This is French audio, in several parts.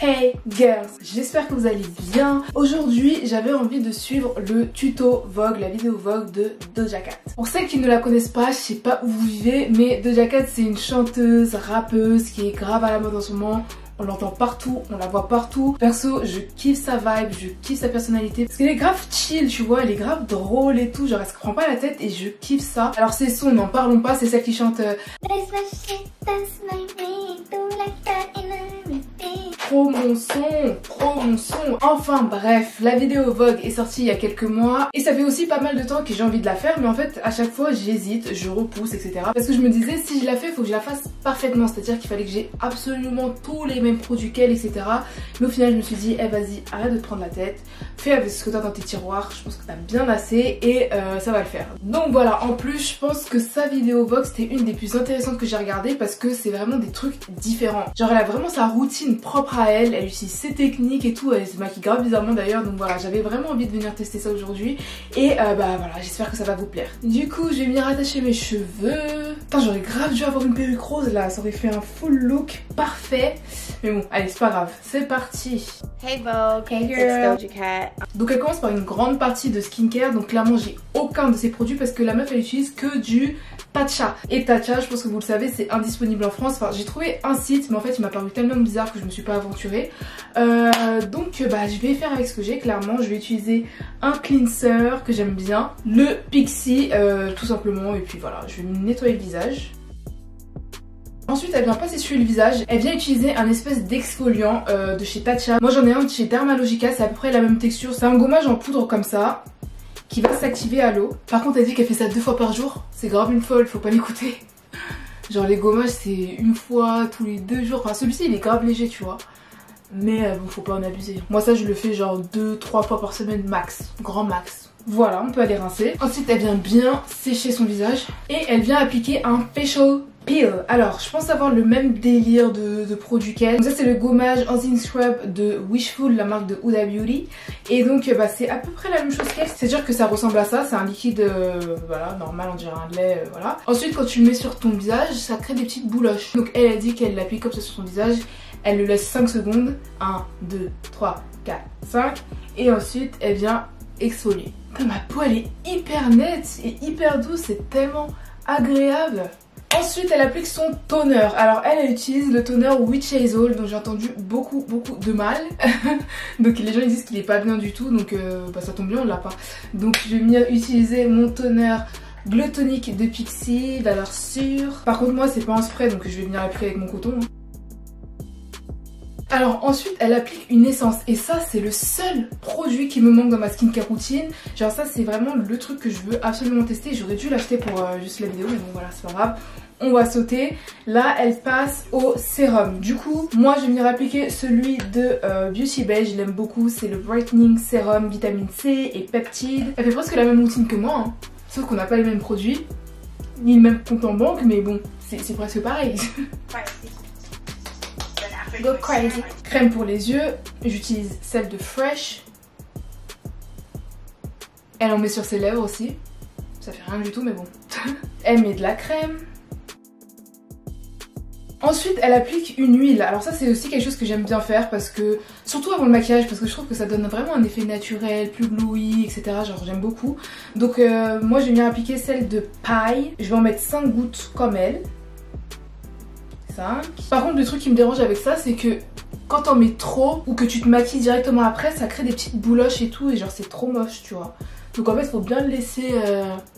Hey girls, j'espère que vous allez bien. Aujourd'hui j'avais envie de suivre le tuto Vogue, la vidéo Vogue de Doja Cat. Pour celles qui ne la connaissent pas, je sais pas où vous vivez, mais Doja Cat c'est une chanteuse, rappeuse qui est grave à la mode en ce moment. On l'entend partout, on la voit partout. Perso, je kiffe sa vibe, je kiffe sa personnalité. Parce qu'elle est grave chill, tu vois, elle est grave drôle et tout. Genre, elle se prend pas la tête et je kiffe ça. Alors, ses sons, n'en parlons pas, c'est celle qui chante Trop mon son, trop mon son. Enfin bref, la vidéo Vogue est sortie il y a quelques mois et ça fait aussi pas mal de temps que j'ai envie de la faire, mais en fait à chaque fois j'hésite, je repousse, etc. Parce que je me disais si je la fais, il faut que je la fasse parfaitement, c'est-à-dire qu'il fallait que j'ai absolument tous les mêmes produits qu'elle, etc. Mais au final je me suis dit, eh vas-y, arrête de te prendre la tête, fais avec ce que t'as dans tes tiroirs, je pense que t'as bien assez et ça va le faire. Donc voilà, en plus je pense que sa vidéo Vogue c'était une des plus intéressantes que j'ai regardées parce que c'est vraiment des trucs différents. Genre elle a vraiment sa routine propre à elle utilise ses techniques et tout, elle se maquille grave bizarrement d'ailleurs, donc voilà, j'avais vraiment envie de venir tester ça aujourd'hui et bah voilà, j'espère que ça va vous plaire. Du coup je vais venir attacher mes cheveux. Putain, j'aurais grave dû avoir une perruque rose là, ça aurait fait un full look parfait, mais bon allez, c'est pas grave, c'est parti. Hey Vogue, hey girl, it's Doja Cat. Donc elle commence par une grande partie de skincare, donc clairement j'ai aucun de ces produits parce que la meuf elle utilise que du Tatcha. Et Tatcha, je pense que vous le savez, c'est indisponible en France. Enfin, j'ai trouvé un site, mais en fait il m'a paru tellement bizarre que je me suis pas aventurée. Donc bah je vais faire avec ce que j'ai, clairement. Je vais utiliser un cleanser que j'aime bien, le Pixi tout simplement, et puis voilà, je vais me nettoyer le visage. Ensuite elle vient pas s'essuyer le visage, elle vient utiliser un espèce d'exfoliant de chez Tatcha. Moi j'en ai un de chez Dermalogica, c'est à peu près la même texture. C'est un gommage en poudre comme ça, qui va s'activer à l'eau. Par contre elle dit qu'elle fait ça 2 fois par jour, c'est grave une folle, faut pas l'écouter. Genre les gommages c'est une fois tous les 2 jours, enfin celui-ci il est grave léger tu vois. Mais bon, faut pas en abuser. Moi ça je le fais genre 2-3 fois par semaine max, grand max. Voilà, on peut aller rincer. Ensuite elle vient bien sécher son visage et elle vient appliquer un facial peel. Alors je pense avoir le même délire de produit qu'elle. Donc ça c'est le gommage Enzyme Scrub de Wishful, la marque de Huda Beauty. Et donc bah, c'est à peu près la même chose qu'elle. C'est sûr que ça ressemble à ça, c'est un liquide voilà, normal, on dirait un lait, voilà. Ensuite quand tu le mets sur ton visage, ça crée des petites bouloches. Donc elle a dit qu'elle l'applique comme ça sur son visage. Elle le laisse 5 secondes. 1, 2, 3, 4, 5. Et ensuite elle vient exfolier. Ma peau elle est hyper nette et hyper douce, c'est tellement agréable. Ensuite elle applique son toner. Alors elle utilise le toner Witch Hazel, dont j'ai entendu beaucoup de mal. Donc les gens ils disent qu'il est pas bien du tout, donc bah, ça tombe bien, on l'a pas. Donc je vais venir utiliser mon toner Glow Tonic de Pixi, valeur sûre. Par contre moi c'est pas en spray, donc je vais venir l'appliquer avec mon coton. Alors ensuite elle applique une essence et ça c'est le seul produit qui me manque dans ma skincare routine. Genre ça c'est vraiment le truc que je veux absolument tester. J'aurais dû l'acheter pour juste la vidéo, mais bon voilà, c'est pas grave. On va sauter. Là elle passe au sérum. Du coup moi je vais venir appliquer celui de Beauty Bay. Je l'aime beaucoup, c'est le Brightening Serum Vitamine C et Peptide. Elle fait presque la même routine que moi hein. Sauf qu'on n'a pas les mêmes produits ni le même compte en banque, mais bon c'est presque pareil. Go crazy. Crème pour les yeux, j'utilise celle de Fresh. Elle en met sur ses lèvres aussi. Ça fait rien du tout mais bon. Elle met de la crème. Ensuite elle applique une huile. Alors ça c'est aussi quelque chose que j'aime bien faire parce que, surtout avant le maquillage, parce que je trouve que ça donne vraiment un effet naturel, plus glowy, etc. Genre j'aime beaucoup. Donc moi je vais venir appliquer celle de Paille. Je vais en mettre 5 gouttes comme elle. Par contre le truc qui me dérange avec ça c'est que quand t'en mets trop ou que tu te maquilles directement après, ça crée des petites bouloches et tout et genre c'est trop moche tu vois. Donc en fait faut bien le laisser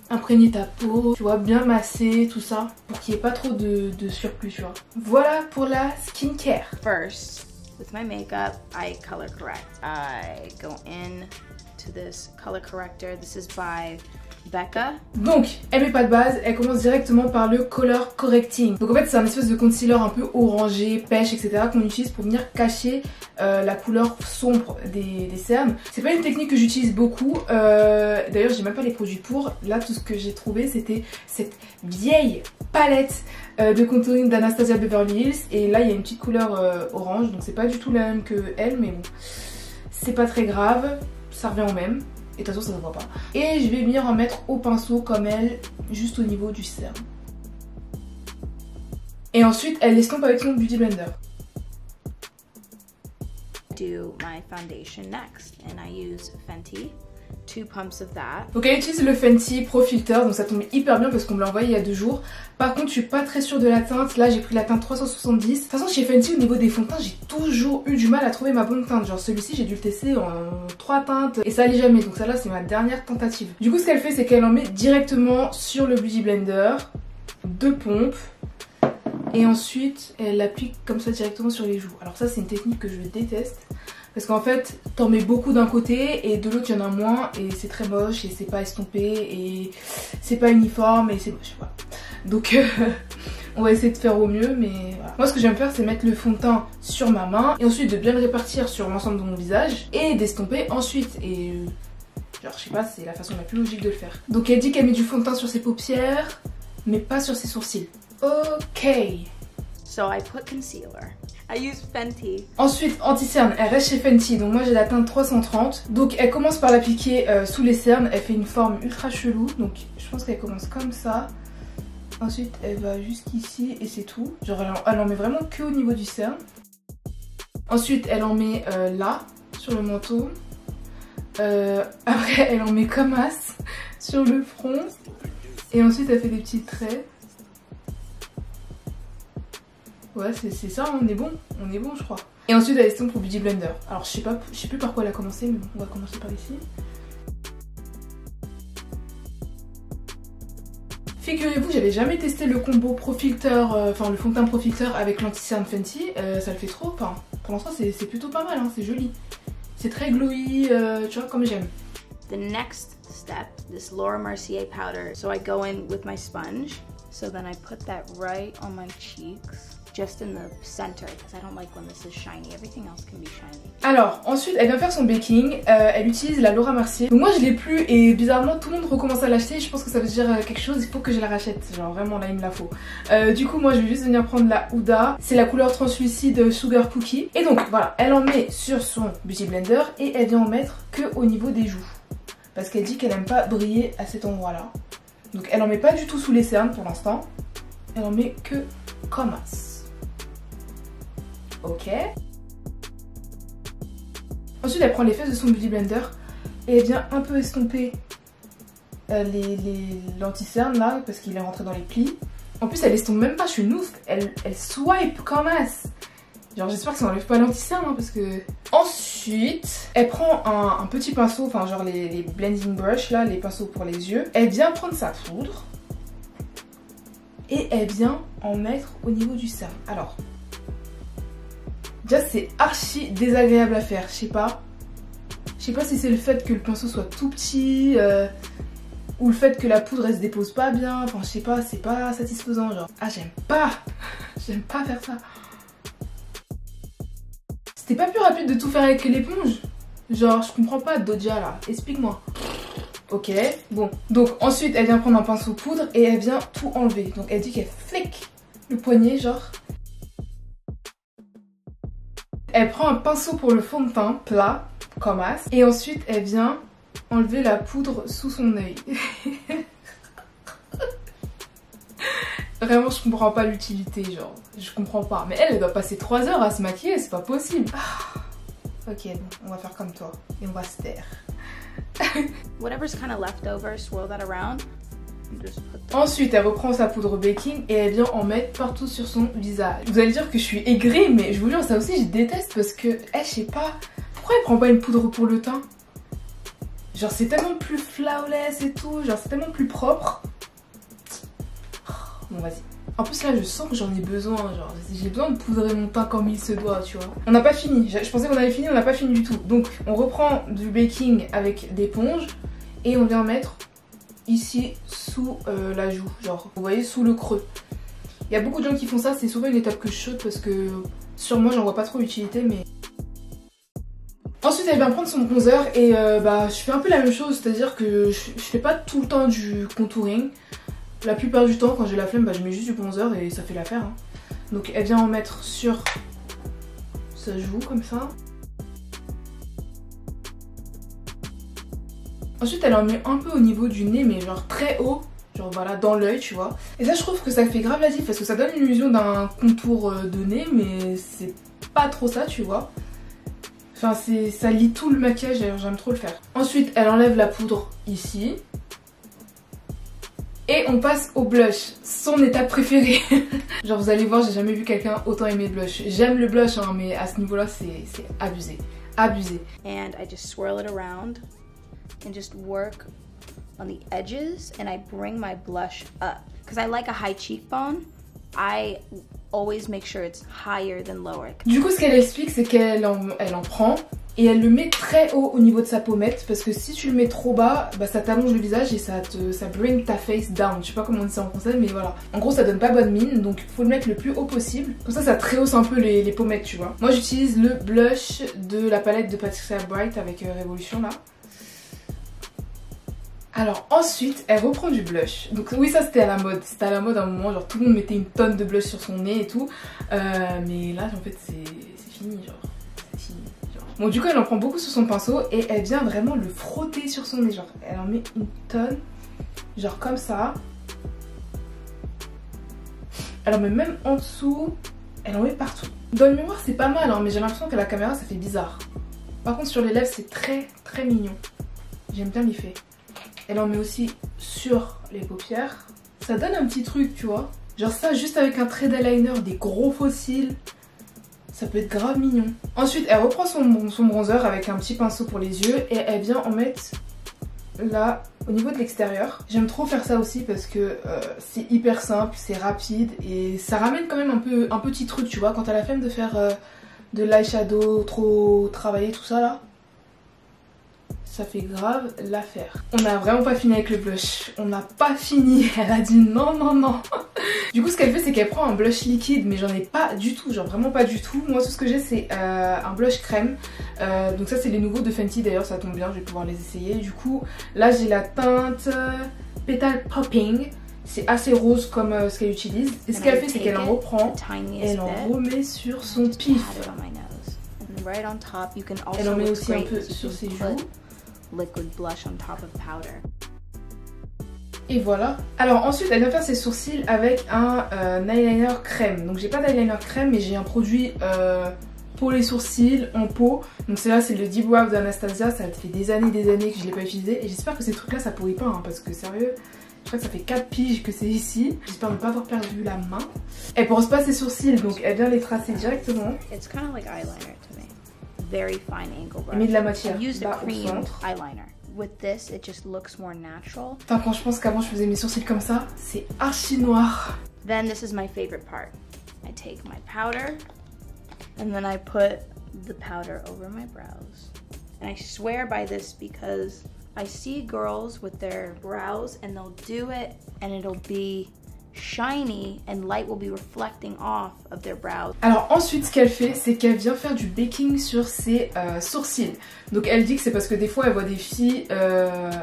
imprégner ta peau, tu vois, bien masser tout ça pour qu'il n'y ait pas trop de surplus tu vois. Voilà pour la skincare. First, with my makeup, I color correct. I go in to this color corrector. This is by Becca. Donc elle met pas de base, elle commence directement par le color correcting. Donc en fait c'est un espèce de concealer un peu orangé, pêche, etc. qu'on utilise pour venir cacher la couleur sombre des cernes. C'est pas une technique que j'utilise beaucoup, d'ailleurs j'ai même pas les produits pour. Là tout ce que j'ai trouvé c'était cette vieille palette de contouring d'Anastasia Beverly Hills. Et là il y a une petite couleur orange, donc c'est pas du tout la même que elle, mais bon c'est pas très grave, ça revient au même. Et de toute façon ça ne voit pas. Et je vais venir en mettre au pinceau comme elle, juste au niveau du cerne. Et ensuite elle l'estompe avec son Beauty Blender. do my foundation next, and I use Fenty. 2 pumps of that. Donc elle utilise le Fenty Pro Filter, donc ça tombe hyper bien parce qu'on me l'a envoyé il y a 2 jours. Par contre je suis pas très sûre de la teinte, là j'ai pris la teinte 370. De toute façon chez Fenty au niveau des fonds de teint j'ai toujours eu du mal à trouver ma bonne teinte. Genre celui-ci j'ai dû le tester en 3 teintes et ça allait jamais, donc celle-là c'est ma dernière tentative. Du coup ce qu'elle fait c'est qu'elle en met directement sur le Beauty Blender, 2 pompes. Et ensuite elle l'applique comme ça directement sur les joues. Alors ça c'est une technique que je déteste. Parce qu'en fait, t'en mets beaucoup d'un côté et de l'autre, il y en a moins et c'est très moche et c'est pas estompé et c'est pas uniforme et c'est moche. Voilà. Donc, on va essayer de faire au mieux, mais voilà. Moi, ce que j'aime faire, c'est mettre le fond de teint sur ma main et ensuite de bien le répartir sur l'ensemble de mon visage et d'estomper ensuite. Et genre, je sais pas, c'est la façon la plus logique de le faire. Donc, elle dit qu'elle met du fond de teint sur ses paupières, mais pas sur ses sourcils. Ok. So I put concealer. I use Fenty. Ensuite, anti-cerne, elle reste chez Fenty, donc moi j'ai la teinte 330. Donc elle commence par l'appliquer sous les cernes, elle fait une forme ultra chelou. Donc je pense qu'elle commence comme ça. Ensuite elle va jusqu'ici et c'est tout. Genre elle en met vraiment que au niveau du cerne. Ensuite elle en met là, sur le menton. Après elle en met comme as sur le front. Et ensuite elle fait des petits traits. Ouais c'est ça, on est bon je crois. Et ensuite elle estompe au Beauty Blender. Alors je sais plus par quoi elle a commencé, mais bon, on va commencer par ici. Figurez-vous, j'avais jamais testé le combo Pro Filter, enfin le fond de teint Pro Filter avec l'anti-cerne Fenty. Ça le fait trop, enfin pour l'instant c'est plutôt pas mal, hein, c'est joli. C'est très glowy, tu vois, comme j'aime. The next step, this Laura Mercier powder. So I go in with my sponge. So then I put that right on my cheeks. Just in the center because I don't like when this is shiny. Everything else can be shiny. Alors ensuite elle vient faire son baking, elle utilise la Laura Mercier. Donc moi je l'ai plus et bizarrement tout le monde recommence à l'acheter. Je pense que ça veut dire quelque chose, il faut que je la rachète. Genre vraiment là il me la faut. Du coup moi je vais juste venir prendre la Huda. C'est la couleur translucide Sugar Cookie. Et donc voilà, elle en met sur son Beauty Blender et elle vient en mettre que au niveau des joues. Parce qu'elle dit qu'elle aime pas briller à cet endroit là. Donc elle en met pas du tout sous les cernes pour l'instant. Elle en met que comme as. Ok. Ensuite elle prend les fesses de son Beauty Blender et elle vient un peu estomper l'anti-cerne là parce qu'il est rentré dans les plis. En plus elle estompe même pas, je suis une ouf, elle swipe comme as. Genre j'espère que ça enlève pas l'anti-cerne hein, parce que... Ensuite elle prend un petit pinceau, enfin genre les blending brush là, les pinceaux pour les yeux. Elle vient prendre sa poudre et elle vient en mettre au niveau du cerne. Alors... Déjà c'est archi désagréable à faire, je sais pas si c'est le fait que le pinceau soit tout petit ou le fait que la poudre elle se dépose pas bien, enfin je sais pas, c'est pas satisfaisant genre. Ah j'aime pas faire ça. C'était pas plus rapide de tout faire avec l'éponge? Genre je comprends pas Doja là, explique-moi. Ok, bon. Donc ensuite elle vient prendre un pinceau poudre et elle vient tout enlever. Donc elle dit qu'elle flique le poignet genre. Elle prend un pinceau pour le fond de teint plat, comme as, et ensuite elle vient enlever la poudre sous son œil. Vraiment je comprends pas l'utilité, genre, je comprends pas. Mais elle doit passer 3 heures à se maquiller, c'est pas possible. Ok, bon, on va faire comme toi, et on va se taire. Whatever's kind of left over, swirl that around. Ensuite elle reprend sa poudre baking et elle vient en mettre partout sur son visage. Vous allez dire que je suis aigrie mais je vous jure ça aussi je déteste parce que je sais pas pourquoi elle prend pas une poudre pour le teint. Genre c'est tellement plus flawless et tout, genre c'est tellement plus propre. Bon vas-y. En plus là je sens que j'en ai besoin, genre j'ai besoin de poudrer mon teint comme il se doit tu vois. On n'a pas fini, je pensais qu'on avait fini, on n'a pas fini du tout. Donc on reprend du baking avec l'éponge et on vient mettre ici sous la joue, genre vous voyez sous le creux. Il y a beaucoup de gens qui font ça, c'est souvent une étape que je saute parce que sur moi j'en vois pas trop l'utilité mais... Ensuite elle vient prendre son bronzer et je fais un peu la même chose, c'est à dire que je fais pas tout le temps du contouring. La plupart du temps quand j'ai la flemme je mets juste du bronzer et ça fait l'affaire hein. Donc elle vient en mettre sur sa joue comme ça. Ensuite elle en met un peu au niveau du nez mais genre très haut, genre voilà dans l'œil tu vois. Et ça je trouve que ça fait grave la diff parce que ça donne l'illusion d'un contour de nez mais c'est pas trop ça tu vois. Enfin, ça lit tout le maquillage, d'ailleurs j'aime trop le faire. Ensuite, elle enlève la poudre ici. Et on passe au blush, son étape préférée. Genre vous allez voir, j'ai jamais vu quelqu'un autant aimer le blush. J'aime le blush hein, mais à ce niveau-là c'est abusé. Abusé. And I just swirl it around and just work on the edges and I bring my blush up. Because I like a high cheekbone, I always make sure it's higher than lower. Du coup ce qu'elle explique c'est qu'elle en prend et elle le met très haut au niveau de sa pommette parce que si tu le mets trop bas, bah ça t'allonge le visage et ça bring ta face down. Je sais pas comment on dit ça en français mais voilà. En gros ça donne pas bonne mine donc faut le mettre le plus haut possible. Comme ça rehausse un peu les pommettes tu vois. Moi j'utilise le blush de la palette de Patricia Bright avec Révolution là. Alors ensuite elle reprend du blush. Donc oui ça c'était à la mode. C'était à la mode à un moment genre tout le monde mettait une tonne de blush sur son nez et tout. Mais là en fait c'est fini genre. Bon du coup elle en prend beaucoup sur son pinceau et elle vient vraiment le frotter sur son nez genre elle en met une tonne genre comme ça. Elle en met même en dessous, elle en met partout. Dans le miroir c'est pas mal hein, mais j'ai l'impression qu'à la caméra ça fait bizarre. Par contre sur les lèvres c'est très très mignon. J'aime bien l'effet. Elle en met aussi sur les paupières. Ça donne un petit truc tu vois. Genre ça juste avec un trait d'eyeliner, des gros faux cils. Ça peut être grave mignon. Ensuite, elle reprend son bronzer avec un petit pinceau pour les yeux et elle vient en mettre là au niveau de l'extérieur. J'aime trop faire ça aussi parce que c'est hyper simple, c'est rapide et ça ramène quand même un petit truc, tu vois. Quand t'as la flemme de faire de l'eyeshadow trop travaillé, tout ça là, ça fait grave l'affaire. On n'a vraiment pas fini avec le blush. On n'a pas fini. Elle a dit non, non, non. Du coup, ce qu'elle fait, c'est qu'elle prend un blush liquide, mais j'en ai pas du tout. Genre vraiment pas du tout. Moi, tout ce que j'ai, c'est un blush crème. Donc ça, c'est les nouveaux de Fenty. D'ailleurs, ça tombe bien, je vais pouvoir les essayer. Du coup, là, j'ai la teinte Petal Popping. C'est assez rose comme ce qu'elle utilise. Et ce qu'elle fait, c'est qu'elle en reprend et elle en remet sur son pif. Elle en met aussi un peu sur ses joues. Liquid blush on top of powder. Et voilà. Alors ensuite elle vient faire ses sourcils avec un eyeliner crème. Donc j'ai pas d'eyeliner crème mais j'ai un produit pour les sourcils en pot. Donc c'est le Deep Brow d'Anastasia. Ça fait des années que je l'ai pas utilisé. Et j'espère que ces trucs là ça pourrit pas hein, parce que sérieux je crois que ça fait 4 piges que c'est ici. J'espère ne pas avoir perdu la main. Elle brosse pas ses sourcils donc elle vient les tracer directement. It's kind of like eyeliner to me. Very fine angle brush. Elle met de la matière I used a bas au cream centre. eyeliner. With this, it just looks more natural. Enfin, quand je pense qu'avant je faisais mes sourcils comme ça, c'est archi noir. Then this is my favorite part. I take my powder and then I put the powder over my brows. And I swear by this because I see girls with their brows and they'll do it and it'll be shiny and light will be reflecting off of their brows. Alors ensuite ce qu'elle fait c'est qu'elle vient faire du baking sur ses sourcils. Donc elle dit que c'est parce que des fois elle voit des filles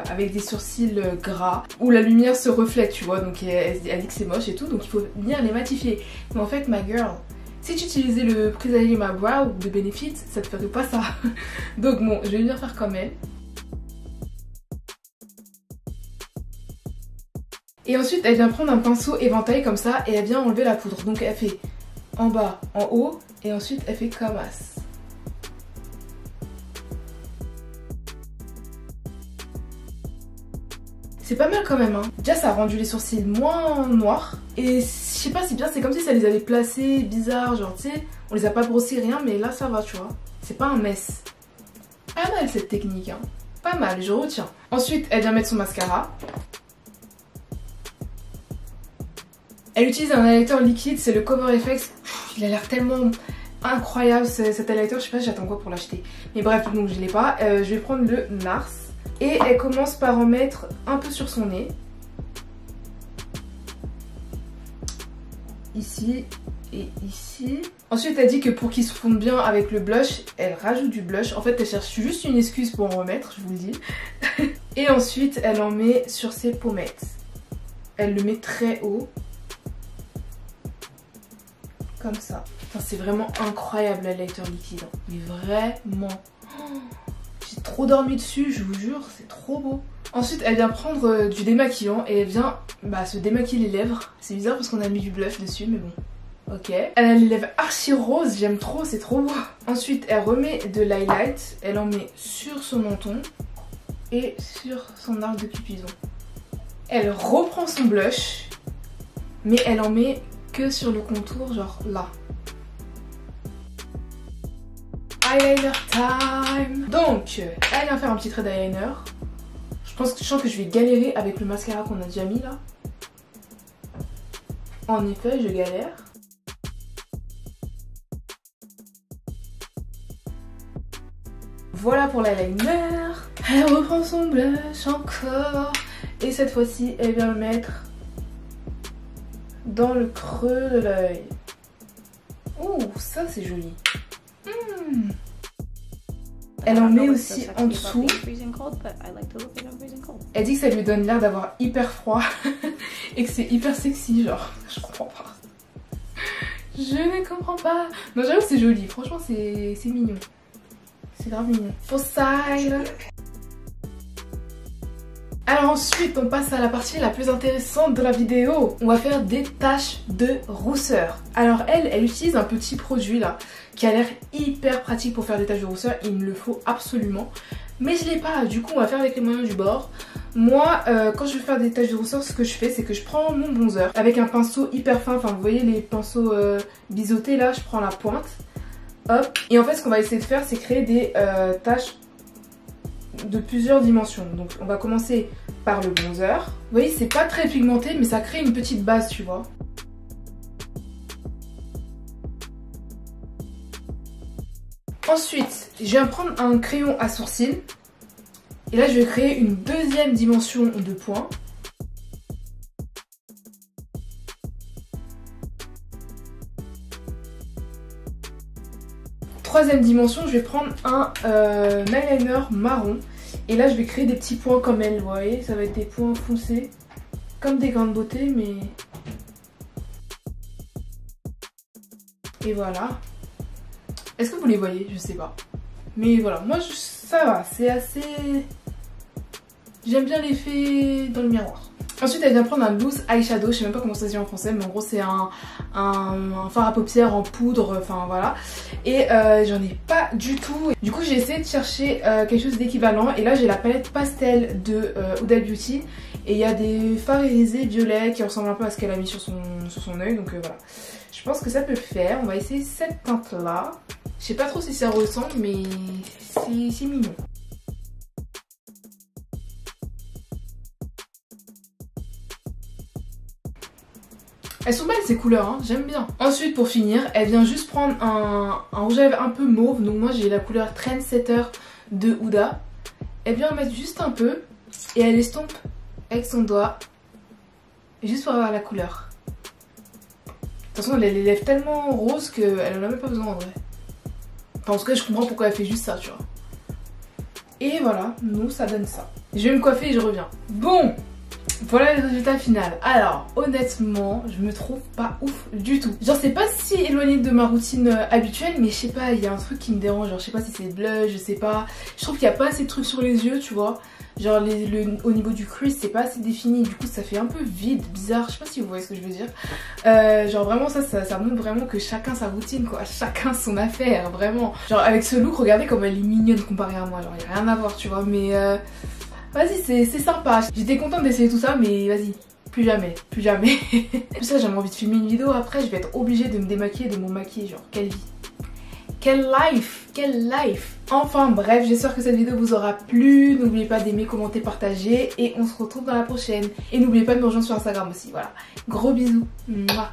avec des sourcils gras où la lumière se reflète tu vois. Donc elle dit que c'est moche et tout donc il faut venir les matifier. Mais en fait ma girl, si tu utilisais le Presalima Brow de Benefit ça te ferait pas ça. Donc bon je vais venir faire comme elle. Et ensuite elle vient prendre un pinceau éventail comme ça et elle vient enlever la poudre. Donc elle fait en bas, en haut et ensuite elle fait comme ça. C'est pas mal quand même hein. Déjà ça a rendu les sourcils moins noirs. Et je sais pas, c'est bien, c'est comme si ça les avait placés bizarres. Genre tu sais, on les a pas brossés rien mais là ça va tu vois. C'est pas un mess. Pas mal cette technique hein. Pas mal, je retiens. Ensuite elle vient mettre son mascara. Elle utilise un highlighter liquide, c'est le Cover FX. Il a l'air tellement incroyable cet highlighter, je sais pas j'attends quoi pour l'acheter. Mais bref, donc je l'ai pas. Je vais prendre le NARS. Et elle commence par en mettre un peu sur son nez. Ici et ici. Ensuite elle dit que pour qu'il se fonde bien avec le blush, elle rajoute du blush. En fait elle cherche juste une excuse pour en remettre, je vous le dis. Et ensuite elle en met sur ses pommettes. Elle le met très haut. Comme ça. Enfin, c'est vraiment incroyable la highlighter liquide. Mais vraiment. Oh, j'ai trop dormi dessus, je vous jure, c'est trop beau. Ensuite, elle vient prendre du démaquillant et elle vient se démaquiller les lèvres. C'est bizarre parce qu'on a mis du blush dessus, mais bon. Ok. Elle a les lèvres archi roses, j'aime trop, c'est trop beau. Ensuite, elle remet de l'highlight. Elle en met sur son menton et sur son arc de cupidon. Elle reprend son blush, mais elle en met que sur le contour, genre là. Eyeliner time. Donc, elle vient faire un petit trait d'eyeliner. Je sens que je vais galérer avec le mascara qu'on a déjà mis là. En effet, je galère. Voilà pour l'eyeliner. Elle reprend son blush encore. Et cette fois-ci, elle vient le mettre dans le creux de l'œil. Ouh, ça c'est joli. Elle en met aussi en dessous. Elle dit que ça lui donne l'air d'avoir hyper froid et que c'est hyper sexy, genre. Je comprends pas. Je ne comprends pas. Non, j'avoue c'est joli. Franchement, c'est mignon. C'est grave mignon. For style. Alors ensuite, on passe à la partie la plus intéressante de la vidéo. On va faire des taches de rousseur. Alors elle utilise un petit produit là qui a l'air hyper pratique pour faire des taches de rousseur. Il me le faut absolument. Mais je l'ai pas, du coup on va faire avec les moyens du bord. Moi, quand je veux faire des taches de rousseur, ce que je fais, c'est que je prends mon bronzer avec un pinceau hyper fin. Enfin, vous voyez les pinceaux biseautés là, je prends la pointe. Hop. Et en fait, ce qu'on va essayer de faire, c'est créer des taches de plusieurs dimensions. Donc on va commencer par le bronzer. Vous voyez, c'est pas très pigmenté, mais ça crée une petite base, tu vois. Ensuite, je viens prendre un crayon à sourcils. Et là, je vais créer une deuxième dimension de points. Troisième dimension, je vais prendre un eyeliner marron. Et là, je vais créer des petits points comme elle, vous voyez. Ça va être des points foncés, comme des grains de beauté, mais... Et voilà. Est-ce que vous les voyez? Je sais pas. Mais voilà, moi, ça va, c'est assez... J'aime bien l'effet dans le miroir. Ensuite, elle vient prendre un loose eyeshadow, je sais même pas comment ça se dit en français, mais en gros c'est un fard à paupières en poudre, enfin voilà. Et j'en ai pas du tout. Du coup j'ai essayé de chercher quelque chose d'équivalent. Et là j'ai la palette pastel de Huda Beauty. Et il y a des fards irisés violets qui ressemblent un peu à ce qu'elle a mis sur son œil, donc voilà. Je pense que ça peut le faire, on va essayer cette teinte là. Je sais pas trop si ça ressemble, mais c'est mignon. Elles sont belles ces couleurs, hein, j'aime bien. Ensuite pour finir, elle vient juste prendre un rouge à lèvres un peu mauve. Donc moi j'ai la couleur Trendsetter de Huda. Elle vient en mettre juste un peu et elle estompe avec son doigt. Juste pour avoir la couleur. De toute façon elle a les lèvres tellement roses qu'elle en a même pas besoin en vrai. Enfin en tout cas je comprends pourquoi elle fait juste ça, tu vois. Et voilà, nous ça donne ça. Je vais me coiffer et je reviens. Bon, voilà le résultat final. Alors honnêtement je me trouve pas ouf du tout. Genre c'est pas si éloigné de ma routine habituelle, mais je sais pas, il y a un truc qui me dérange. Genre je sais pas si c'est blush, je sais pas. Je trouve qu'il y a pas assez de trucs sur les yeux, tu vois. Genre au niveau du crease c'est pas assez défini. Du coup ça fait un peu vide, bizarre. Je sais pas si vous voyez ce que je veux dire. Genre vraiment ça montre vraiment que chacun sa routine quoi. Chacun son affaire, vraiment. Genre avec ce look, regardez comme elle est mignonne comparée à moi. Genre y a rien à voir, tu vois. Mais vas-y, c'est sympa. J'étais contente d'essayer tout ça, mais vas-y, plus jamais, plus jamais. Plus ça, j'avais envie de filmer une vidéo après, je vais être obligée de me démaquiller, de me maquiller. Genre, quelle vie. Quelle life, quelle life. Enfin bref, j'espère que cette vidéo vous aura plu. N'oubliez pas d'aimer, commenter, partager. Et on se retrouve dans la prochaine. Et n'oubliez pas de me rejoindre sur Instagram aussi, voilà. Gros bisous. Mouah.